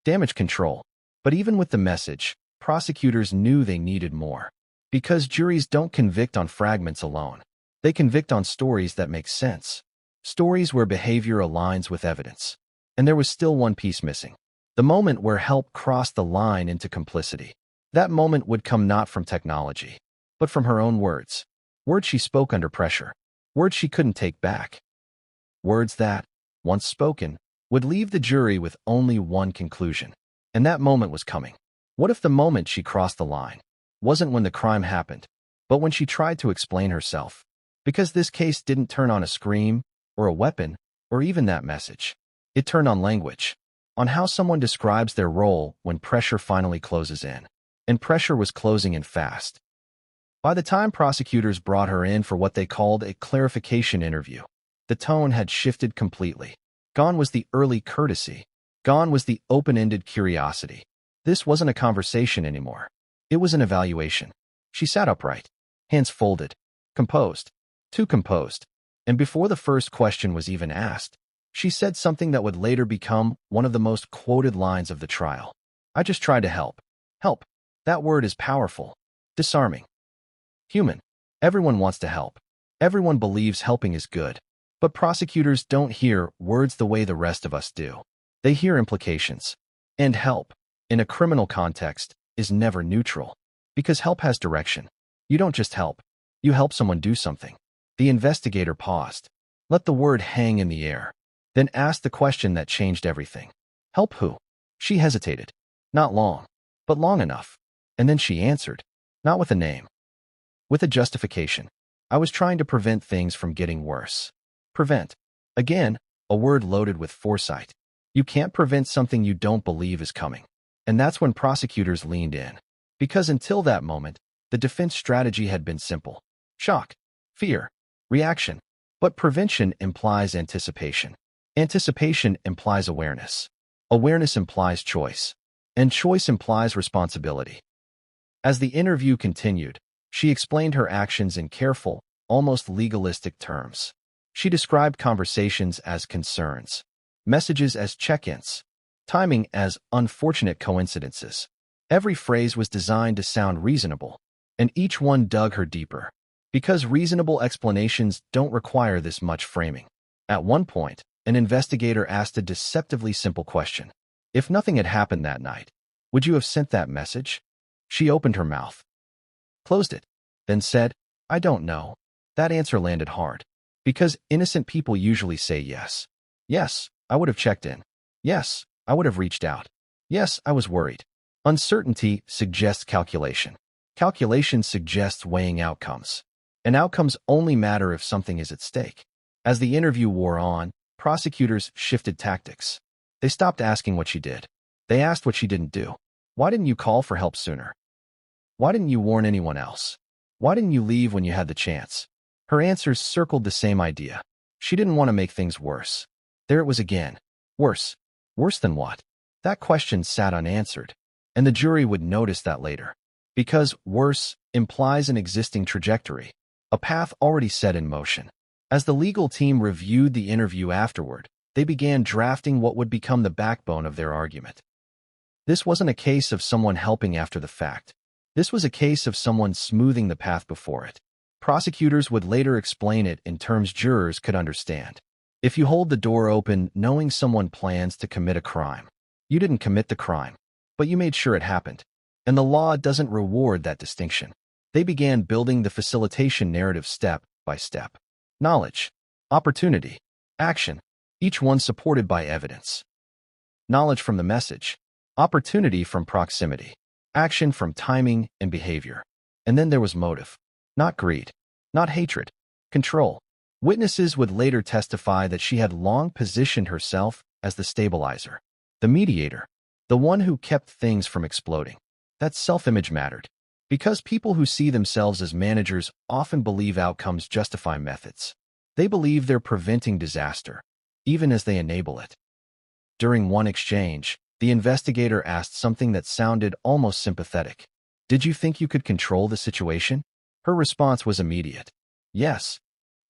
S1: Damage control. But even with the message, prosecutors knew they needed more. Because juries don't convict on fragments alone. They convict on stories that make sense. Stories where behavior aligns with evidence. And there was still one piece missing. The moment where help crossed the line into complicity. That moment would come not from technology, but from her own words. Words she spoke under pressure. Words she couldn't take back. Words that, once spoken, would leave the jury with only one conclusion. And that moment was coming. What if the moment she crossed the line wasn't when the crime happened, but when she tried to explain herself? Because this case didn't turn on a scream, or a weapon, or even that message. It turned on language. On how someone describes their role when pressure finally closes in. And pressure was closing in fast. By the time prosecutors brought her in for what they called a clarification interview, the tone had shifted completely. Gone was the early courtesy. Gone was the open-ended curiosity. This wasn't a conversation anymore. It was an evaluation. She sat upright, hands folded, composed, too composed. And before the first question was even asked, she said something that would later become one of the most quoted lines of the trial. I just tried to help. Help. That word is powerful. Disarming. Human. Everyone wants to help. Everyone believes helping is good. But prosecutors don't hear words the way the rest of us do. They hear implications. And help, in a criminal context, is never neutral. Because help has direction. You don't just help. You help someone do something. The investigator paused. Let the word hang in the air. Then asked the question that changed everything. Help who? She hesitated. Not long, but long enough. And then she answered. Not with a name. With a justification. I was trying to prevent things from getting worse. Prevent. Again, a word loaded with foresight. You can't prevent something you don't believe is coming. And that's when prosecutors leaned in. Because until that moment, the defense strategy had been simple. Shock, fear, reaction. But prevention implies anticipation. Anticipation implies awareness. Awareness implies choice. And choice implies responsibility. As the interview continued, she explained her actions in careful, almost legalistic terms. She described conversations as concerns, messages as check-ins, timing as unfortunate coincidences. Every phrase was designed to sound reasonable, and each one dug her deeper, because reasonable explanations don't require this much framing. At one point, an investigator asked a deceptively simple question. If nothing had happened that night, would you have sent that message? She opened her mouth, closed it, then said, I don't know. That answer landed hard, because innocent people usually say yes. Yes, I would have checked in. Yes, I would have reached out. Yes, I was worried. Uncertainty suggests calculation. Calculation suggests weighing outcomes. And outcomes only matter if something is at stake. As the interview wore on, prosecutors shifted tactics. They stopped asking what she did. They asked what she didn't do. Why didn't you call for help sooner? Why didn't you warn anyone else? Why didn't you leave when you had the chance? Her answers circled the same idea. She didn't want to make things worse. There it was again. Worse. Worse than what? That question sat unanswered, and the jury would notice that later. Because worse implies an existing trajectory, a path already set in motion. As the legal team reviewed the interview afterward, they began drafting what would become the backbone of their argument. This wasn't a case of someone helping after the fact. This was a case of someone smoothing the path before it. Prosecutors would later explain it in terms jurors could understand. If you hold the door open knowing someone plans to commit a crime, you didn't commit the crime, but you made sure it happened. And the law doesn't reward that distinction. They began building the facilitation narrative step by step. Knowledge, opportunity, action, each one supported by evidence. Knowledge from the message, opportunity from proximity, action from timing and behavior. And then there was motive. Not greed, not hatred, control. Witnesses would later testify that she had long positioned herself as the stabilizer, the mediator, the one who kept things from exploding. That self-image mattered, because people who see themselves as managers often believe outcomes justify methods. They believe they're preventing disaster, even as they enable it. During one exchange, the investigator asked something that sounded almost sympathetic. Did you think you could control the situation? Her response was immediate. Yes.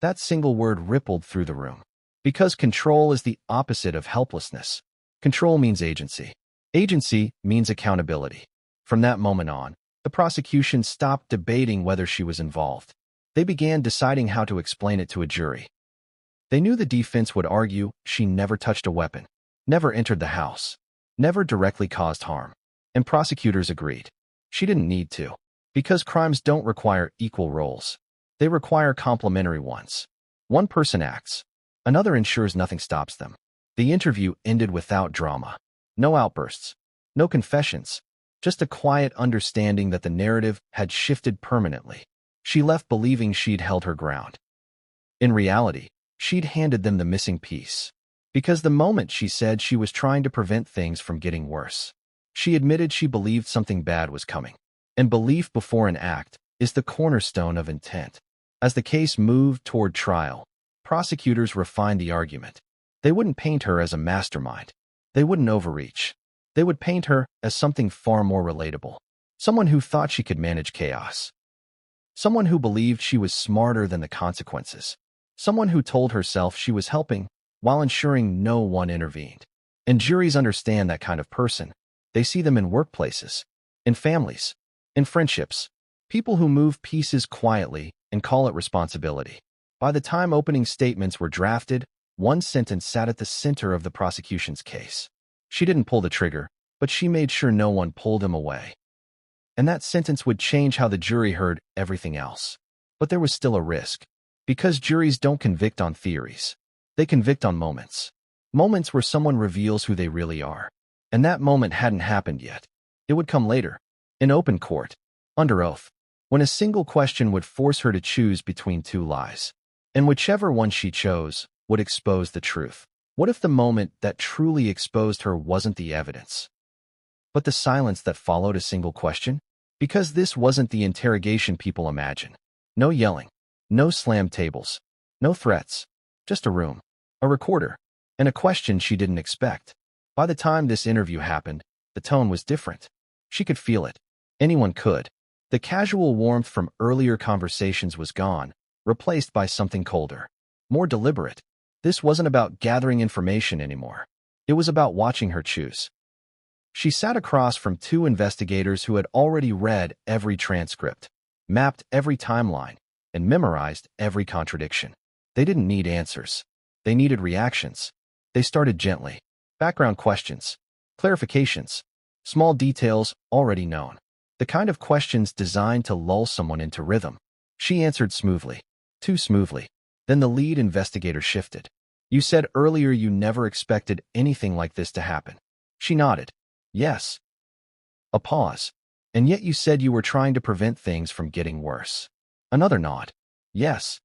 S1: That single word rippled through the room. Because control is the opposite of helplessness. Control means agency. Agency means accountability. From that moment on, the prosecution stopped debating whether she was involved. They began deciding how to explain it to a jury. They knew the defense would argue she never touched a weapon, never entered the house, never directly caused harm. And prosecutors agreed. She didn't need to. Because crimes don't require equal roles. They require complementary ones. One person acts. Another ensures nothing stops them. The interview ended without drama. No outbursts. No confessions. Just a quiet understanding that the narrative had shifted permanently. She left believing she'd held her ground. In reality, she'd handed them the missing piece. Because the moment she said she was trying to prevent things from getting worse, she admitted she believed something bad was coming. And belief before an act is the cornerstone of intent. As the case moved toward trial, prosecutors refined the argument. They wouldn't paint her as a mastermind. They wouldn't overreach. They would paint her as something far more relatable. Someone who thought she could manage chaos. Someone who believed she was smarter than the consequences. Someone who told herself she was helping while ensuring no one intervened. And juries understand that kind of person. They see them in workplaces, in families, in friendships. People who move pieces quietly and call it responsibility. By the time opening statements were drafted, one sentence sat at the center of the prosecution's case. She didn't pull the trigger, but she made sure no one pulled him away. And that sentence would change how the jury heard everything else. But there was still a risk. Because juries don't convict on theories. They convict on moments. Moments where someone reveals who they really are. And that moment hadn't happened yet. It would come later. In open court. Under oath. When a single question would force her to choose between two lies. And whichever one she chose would expose the truth. What if the moment that truly exposed her wasn't the evidence, but the silence that followed a single question? Because this wasn't the interrogation people imagine. No yelling, no slammed tables, no threats, just a room, a recorder, and a question she didn't expect. By the time this interview happened, the tone was different. She could feel it. Anyone could. The casual warmth from earlier conversations was gone, replaced by something colder, more deliberate. This wasn't about gathering information anymore. It was about watching her choose. She sat across from two investigators who had already read every transcript, mapped every timeline, and memorized every contradiction. They didn't need answers. They needed reactions. They started gently. Background questions, clarifications, small details already known. The kind of questions designed to lull someone into rhythm. She answered smoothly, too smoothly. Then the lead investigator shifted. You said earlier you never expected anything like this to happen. She nodded. Yes. A pause. And yet you said you were trying to prevent things from getting worse. Another nod. Yes.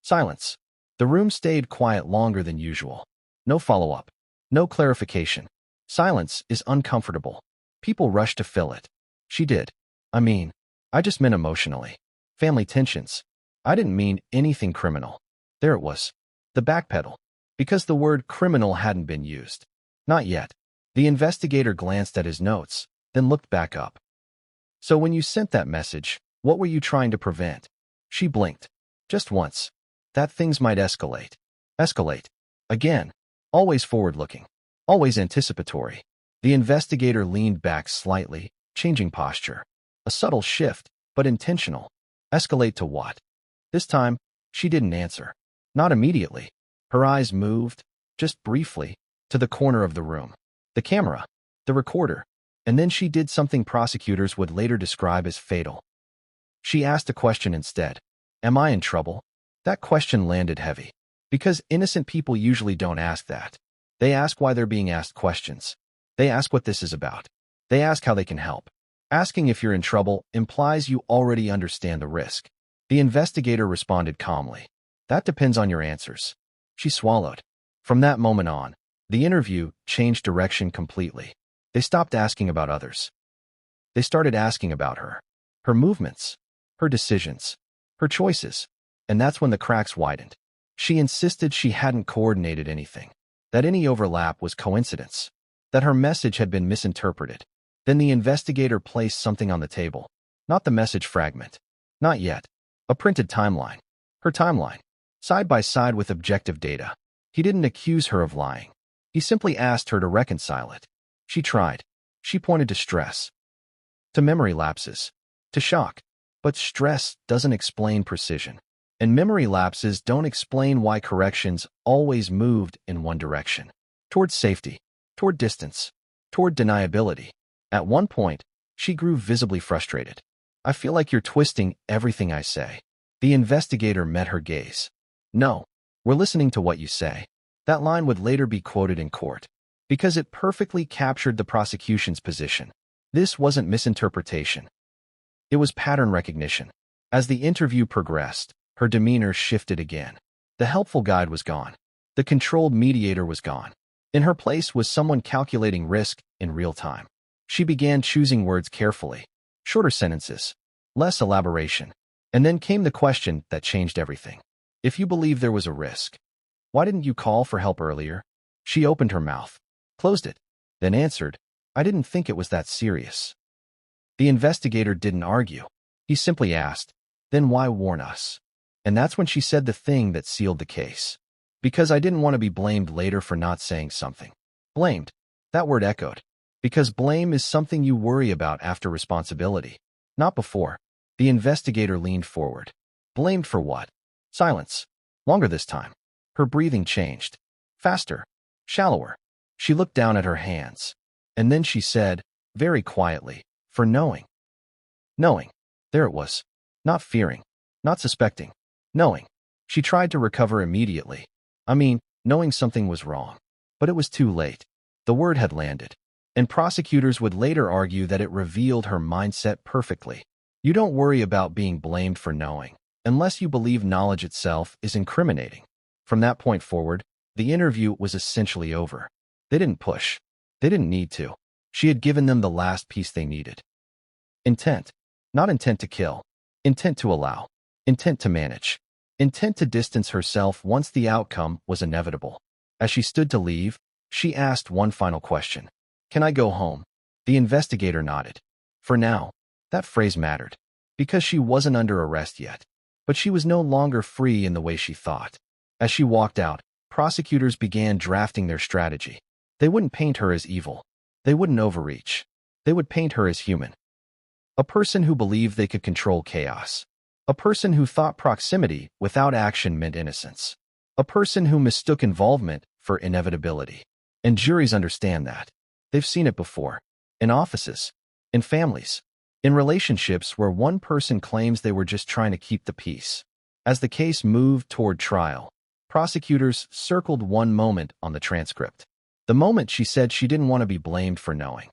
S1: Silence. The room stayed quiet longer than usual. No follow-up. No clarification. Silence is uncomfortable. People rush to fill it. She did. I just meant emotionally. Family tensions. I didn't mean anything criminal. There it was. The backpedal. Because the word criminal hadn't been used. Not yet. The investigator glanced at his notes, then looked back up. So when you sent that message, what were you trying to prevent? She blinked. Just once. That things might escalate. Escalate. Again. Always forward-looking. Always anticipatory. The investigator leaned back slightly, changing posture. A subtle shift, but intentional. Escalate to what? This time, she didn't answer. Not immediately. Her eyes moved, just briefly, to the corner of the room. The camera. The recorder. And then she did something prosecutors would later describe as fatal. She asked a question instead. Am I in trouble? That question landed heavy. Because innocent people usually don't ask that. They ask why they're being asked questions. They ask what this is about. They ask how they can help. Asking if you're in trouble implies you already understand the risk. The investigator responded calmly. That depends on your answers. She swallowed. From that moment on, the interview changed direction completely. They stopped asking about others. They started asking about her. Her movements. Her decisions. Her choices. And that's when the cracks widened. She insisted she hadn't coordinated anything. That any overlap was coincidence. That her message had been misinterpreted. Then the investigator placed something on the table. Not the message fragment. Not yet. A printed timeline. Her timeline. Side by side with objective data. He didn't accuse her of lying. He simply asked her to reconcile it. She tried. She pointed to stress. To memory lapses. To shock. But stress doesn't explain precision. And memory lapses don't explain why corrections always moved in one direction. Toward safety. Toward distance. Toward deniability. At one point, she grew visibly frustrated. I feel like you're twisting everything I say. The investigator met her gaze. No, we're listening to what you say. That line would later be quoted in court. Because it perfectly captured the prosecution's position. This wasn't misinterpretation. It was pattern recognition. As the interview progressed, her demeanor shifted again. The helpful guide was gone. The controlled mediator was gone. In her place was someone calculating risk in real time. She began choosing words carefully. Shorter sentences. Less elaboration. And then came the question that changed everything. If you believe there was a risk, why didn't you call for help earlier? She opened her mouth, closed it, then answered, I didn't think it was that serious. The investigator didn't argue. He simply asked, then why warn us? And that's when she said the thing that sealed the case. Because I didn't want to be blamed later for not saying something. Blamed. That word echoed. Because blame is something you worry about after responsibility. Not before. The investigator leaned forward. Blamed for what? Silence. Longer this time. Her breathing changed. Faster. Shallower. She looked down at her hands. And then she said, very quietly, for knowing. Knowing. There it was. Not fearing. Not suspecting. Knowing. She tried to recover immediately. Knowing something was wrong. But it was too late. The word had landed. And prosecutors would later argue that it revealed her mindset perfectly. You don't worry about being blamed for knowing, unless you believe knowledge itself is incriminating. From that point forward, the interview was essentially over. They didn't push. They didn't need to. She had given them the last piece they needed. Intent. Not intent to kill. Intent to allow. Intent to manage. Intent to distance herself once the outcome was inevitable. As she stood to leave, she asked one final question. Can I go home? The investigator nodded. For now. That phrase mattered. because she wasn't under arrest yet. But she was no longer free in the way she thought. As she walked out, prosecutors began drafting their strategy. They wouldn't paint her as evil. They wouldn't overreach. They would paint her as human. A person who believed they could control chaos. A person who thought proximity without action meant innocence. A person who mistook involvement for inevitability. And juries understand that. They've seen it before. In offices. In families. In relationships where one person claims they were just trying to keep the peace. As the case moved toward trial, prosecutors circled one moment on the transcript. The moment she said she didn't want to be blamed for knowing.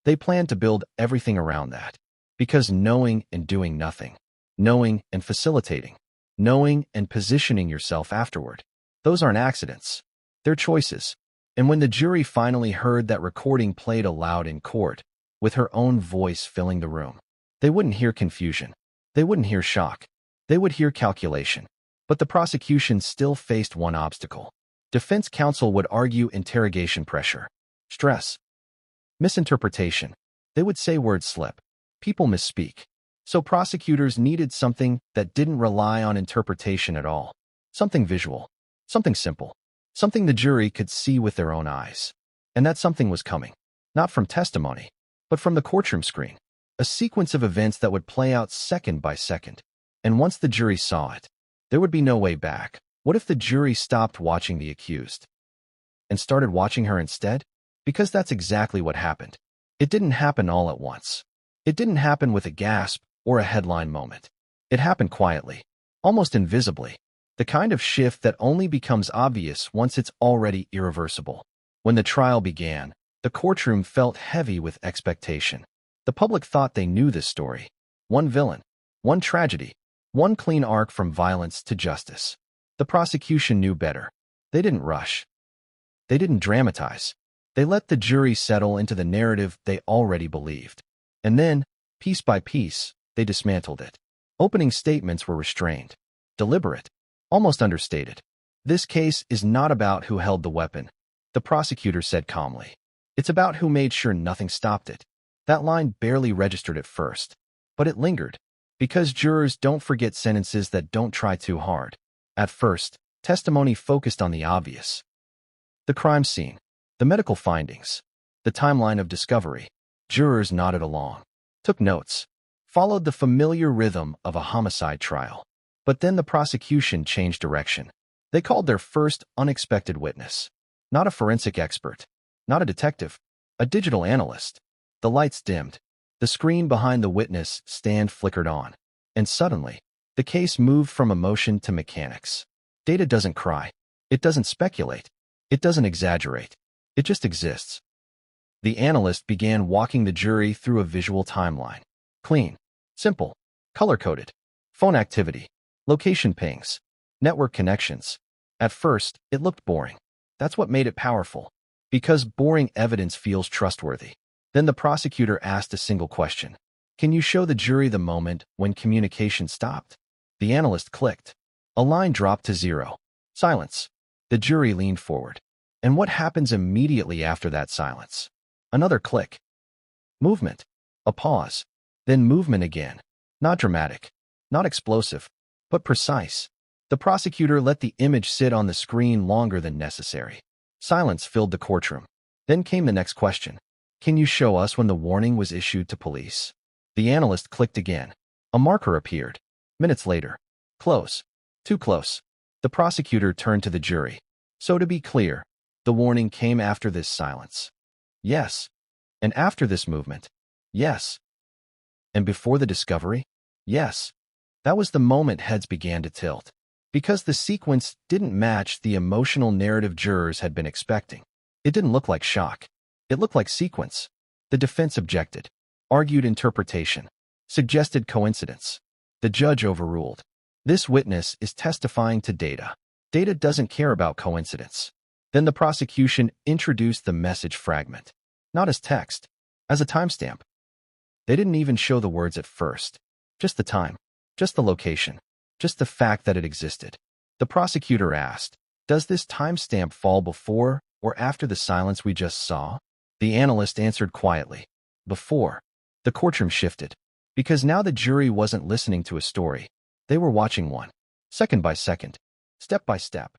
S1: They planned to build everything around that. Because knowing and doing nothing. Knowing and facilitating. Knowing and positioning yourself afterward. Those aren't accidents. They're choices. And when the jury finally heard that recording played aloud in court, with her own voice filling the room, they wouldn't hear confusion. They wouldn't hear shock. They would hear calculation. But the prosecution still faced one obstacle. Defense counsel would argue interrogation pressure, stress, misinterpretation. They would say words slip. People misspeak. So prosecutors needed something that didn't rely on interpretation at all. Something visual. Something simple. Something the jury could see with their own eyes. And that something was coming. Not from testimony, but from the courtroom screen. A sequence of events that would play out second by second. And once the jury saw it, there would be no way back. What if the jury stopped watching the accused and started watching her instead? Because that's exactly what happened. It didn't happen all at once. It didn't happen with a gasp or a headline moment. It happened quietly, almost invisibly. The kind of shift that only becomes obvious once it's already irreversible. When the trial began, the courtroom felt heavy with expectation. The public thought they knew this story. One villain, one tragedy, one clean arc from violence to justice. The prosecution knew better. They didn't rush. They didn't dramatize. They let the jury settle into the narrative they already believed. And then, piece by piece, they dismantled it. Opening statements were restrained, deliberate, almost understated. This case is not about who held the weapon, the prosecutor said calmly. It's about who made sure nothing stopped it. That line barely registered at first, but it lingered, because jurors don't forget sentences that don't try too hard. At first, testimony focused on the obvious. The crime scene, the medical findings, the timeline of discovery. Jurors nodded along, took notes, followed the familiar rhythm of a homicide trial. But then the prosecution changed direction. They called their first unexpected witness. Not a forensic expert, not a detective, a digital analyst. The lights dimmed. The screen behind the witness stand flickered on. And suddenly, the case moved from emotion to mechanics. Data doesn't cry. It doesn't speculate. It doesn't exaggerate. It just exists. The analyst began walking the jury through a visual timeline. Clean, simple, color-coded. Phone activity, location pings, network connections. At first, it looked boring. That's what made it powerful. Because boring evidence feels trustworthy. Then the prosecutor asked a single question. Can you show the jury the moment when communication stopped? The analyst clicked. A line dropped to 0. Silence. The jury leaned forward. And what happens immediately after that silence? Another click. Movement. A pause. Then movement again. Not dramatic. Not explosive. But precise. The prosecutor let the image sit on the screen longer than necessary. Silence filled the courtroom. Then came the next question. Can you show us when the warning was issued to police? The analyst clicked again. A marker appeared. Minutes later. Close. Too close. The prosecutor turned to the jury. So to be clear, the warning came after this silence. Yes. And after this movement? Yes. And before the discovery? Yes. That was the moment heads began to tilt. Because the sequence didn't match the emotional narrative jurors had been expecting. It didn't look like shock. It looked like sequence. The defense objected, argued interpretation, suggested coincidence. The judge overruled. This witness is testifying to data. Data doesn't care about coincidence. Then the prosecution introduced the message fragment. Not as text, as a timestamp. They didn't even show the words at first. Just the time, just the location, just the fact that it existed. The prosecutor asked, does this timestamp fall before or after the silence we just saw? The analyst answered quietly. Before. The courtroom shifted. Because now the jury wasn't listening to a story. They were watching one. Second by second. Step by step.